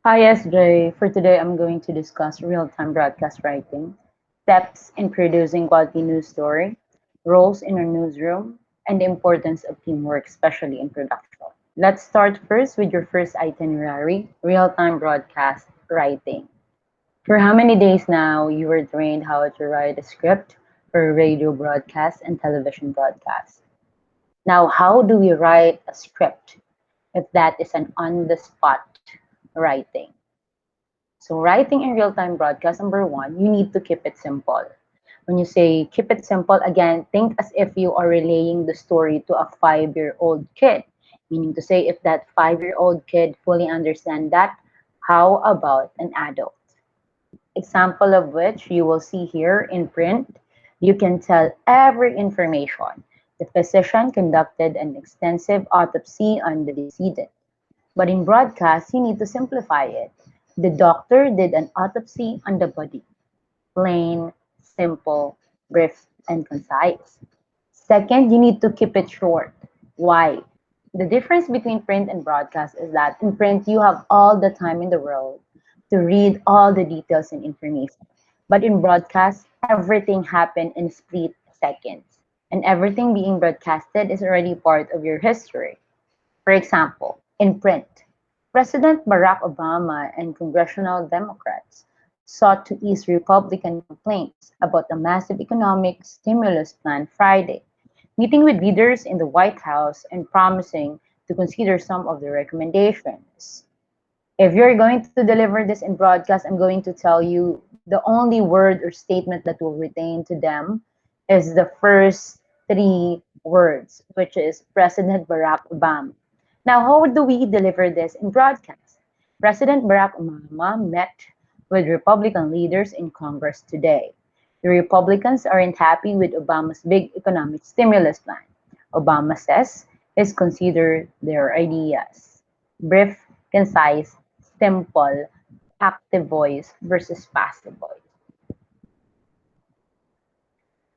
Hi, SJ. For today, I'm going to discuss real-time broadcast writing, steps in producing quality news story, roles in a newsroom, and the importance of teamwork, especially in production. Let's start first with your first itinerary, real-time broadcast writing. For how many days now you were trained how to write a script for radio broadcast and television broadcast? Now, how do we write a script if that is an on-the-spot writing? So writing in real-time broadcast, number one, you need to keep it simple. When you say keep it simple, again, think as if you are relaying the story to a 5-year-old kid. Meaning to say, if that 5-year-old kid fully understand that, how about an adult? Example of which you will see here in print, you can tell every information. The physician conducted an extensive autopsy on the decedent. But in broadcast, you need to simplify it. The doctor did an autopsy on the body. Plain, simple, brief, and concise. Second, you need to keep it short. Why? The difference between print and broadcast is that in print, you have all the time in the world to read all the details and information. But in broadcast, everything happened in split seconds. And everything being broadcasted is already part of your history. For example, in print, President Barack Obama and congressional Democrats sought to ease Republican complaints about the massive economic stimulus plan Friday, meeting with leaders in the White House and promising to consider some of the recommendations. If you're going to deliver this in broadcast, I'm going to tell you the only word or statement that will retain to them is the first three words, which is President Barack Obama. Now, how do we deliver this in broadcast? President Barack Obama met with Republican leaders in Congress today. The Republicans aren't happy with Obama's big economic stimulus plan. Obama says is consider their ideas. Brief, concise, simple, active voice versus passive voice.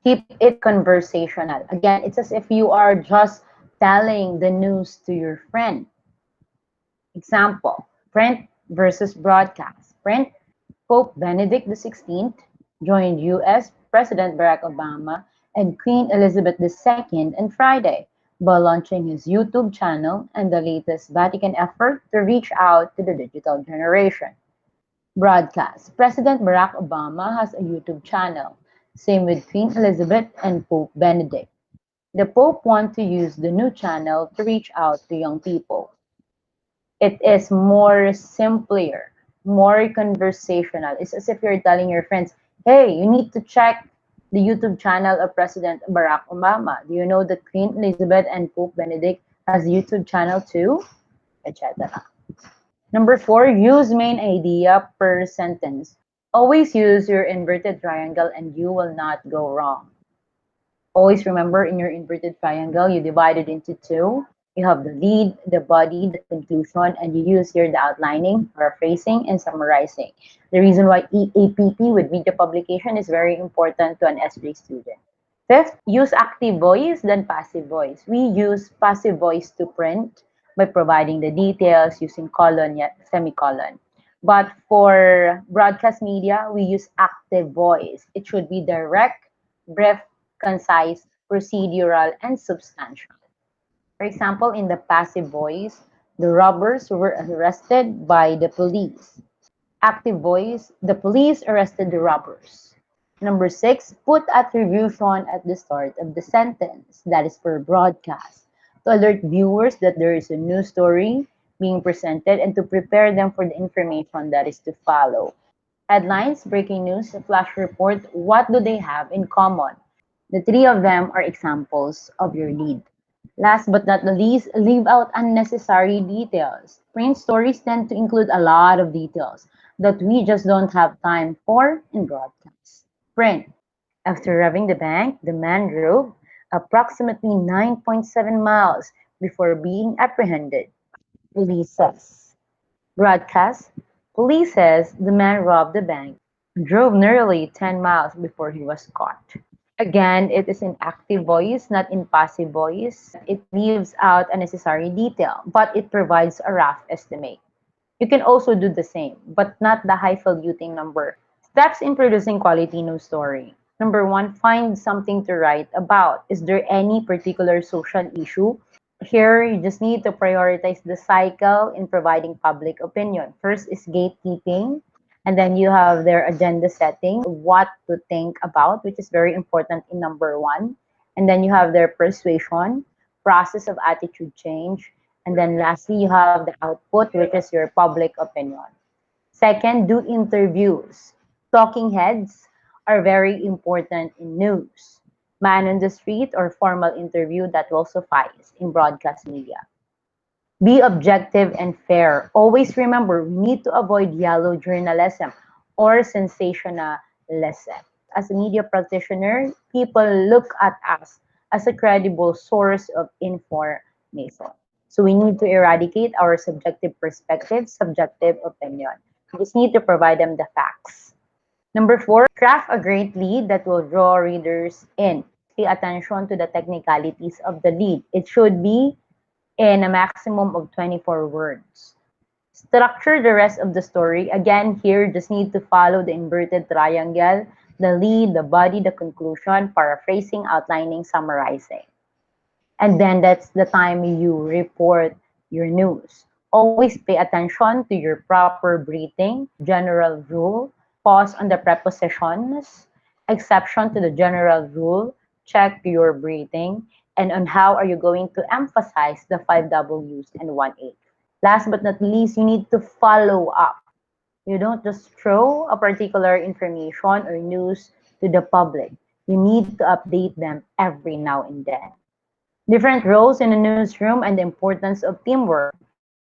Keep it conversational. Again, it's as if you are just telling the news to your friend. Example, print versus broadcast. Print, Pope Benedict XVI joined US President Barack Obama and Queen Elizabeth II on Friday by launching his YouTube channel and the latest Vatican effort to reach out to the digital generation. Broadcast. President Barack Obama has a YouTube channel. Same with Queen Elizabeth and Pope Benedict. The Pope wants to use the new channel to reach out to young people. It is more simpler, more conversational. It's as if you're telling your friends, hey, you need to check the YouTube channel of President Barack Obama. Do you know that Queen Elizabeth and Pope Benedict has a YouTube channel too? Etc. Number four, use main idea per sentence. Always use your inverted triangle and you will not go wrong. Always remember in your inverted triangle, you divide it into two. You have the lead, the body, the conclusion, and you use here the outlining, paraphrasing, and summarizing. The reason why EAPP with media publication is very important to an SJ student. Fifth, use active voice than passive voice. We use passive voice to print by providing the details using colon yet semicolon. But for broadcast media, we use active voice. It should be direct, brief, concise, procedural, and substantial. For example, in the passive voice, the robbers were arrested by the police. Active voice, the police arrested the robbers. Number six, put attribution at the start of the sentence. That is for broadcast. To alert viewers that there is a new story being presented and to prepare them for the information that is to follow. Headlines, breaking news, flash report, what do they have in common? The three of them are examples of your lead. Last but not the least, leave out unnecessary details. Print stories tend to include a lot of details that we just don't have time for in broadcast. Print. After robbing the bank, the man drove approximately 9.7 miles before being apprehended, police says. Broadcast. Police says the man robbed the bank, drove nearly 10 miles before he was caught. Again, it is in active voice, not in passive voice. It leaves out unnecessary detail, but it provides a rough estimate. You can also do the same, but not the highfalutin number. Steps in producing quality news story. Number one, find something to write about. Is there any particular social issue? Here, you just need to prioritize the cycle in providing public opinion. First is gatekeeping, and then you have their agenda setting, what to think about, which is very important in number one. And then you have their persuasion, process of attitude change, and then lastly, you have the output, which is your public opinion. Second, do interviews. Talking heads are very important in news. Man on the street or formal interview that will suffice in broadcast media. Be objective and fair. Always remember, we need to avoid yellow journalism or sensationalism. As a media practitioner, people look at us as a credible source of information. So we need to eradicate our subjective perspective, subjective opinion. We just need to provide them the facts. Number four, craft a great lead that will draw readers in. Pay attention to the technicalities of the lead. It should be in a maximum of 24 words. Structure the rest of the story. Again, here, just need to follow the inverted triangle, the lead, the body, the conclusion, paraphrasing, outlining, summarizing. And then that's the time you report your news. Always pay attention to your proper breathing, general rule, pause on the prepositions, exception to the general rule, check your breathing, and on how are you going to emphasize the 5 W's and 1 H. Last but not least, you need to follow up. You don't just throw a particular information or news to the public. You need to update them every now and then. Different roles in a newsroom and the importance of teamwork.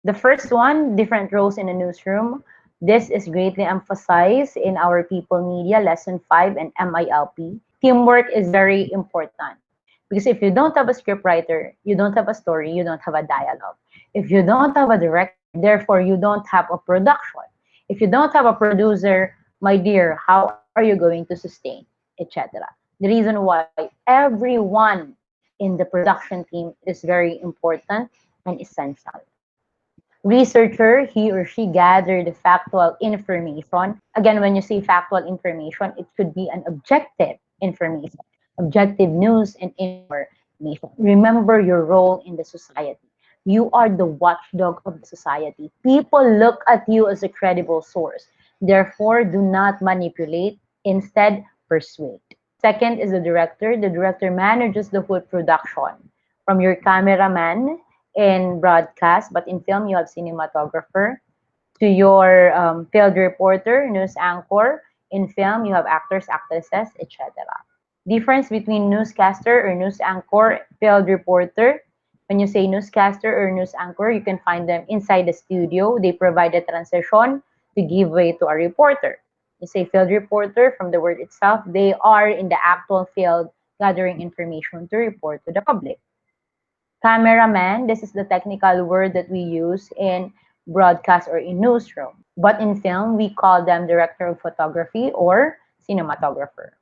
The first one, different roles in a newsroom. This is greatly emphasized in our People Media Lesson 5 and MILP. Teamwork is very important because if you don't have a scriptwriter, you don't have a story, you don't have a dialogue. If you don't have a director, therefore you don't have a production. If you don't have a producer, my dear, how are you going to sustain, etc. The reason why everyone in the production team is very important and essential. Researcher, he or she gathered factual information. Again, when you say factual information, it should be an objective information, objective news and information. Remember your role in the society. You are the watchdog of the society. People look at you as a credible source. Therefore, do not manipulate, instead persuade. Second is the director. The director manages the whole production. From your cameraman in broadcast, but in film you have cinematographer, to your field reporter, news anchor. In film you have actors, actresses, etc. Difference between newscaster or news anchor, field reporter. When you say newscaster or news anchor, you can find them inside the studio. They provide a transition to give way to a reporter. You say field reporter from the word itself, they are in the actual field gathering information to report to the public. Cameraman, this is the technical word that we use in broadcast or in newsroom. But in film, we call them director of photography or cinematographer.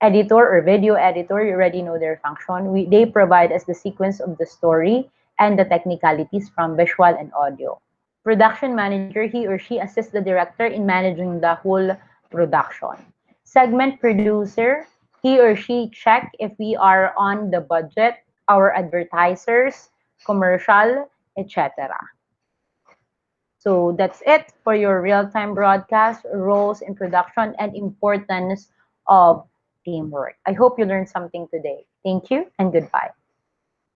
Editor or video editor, you already know their function. They provide us the sequence of the story and the technicalities from visual and audio. Production manager, he or she assists the director in managing the whole production. Segment producer, he or she check if we are on the budget, our advertisers, commercial, etc. So that's it for your real-time broadcast, roles in production, and importance of teamwork. I hope you learned something today. Thank you and goodbye.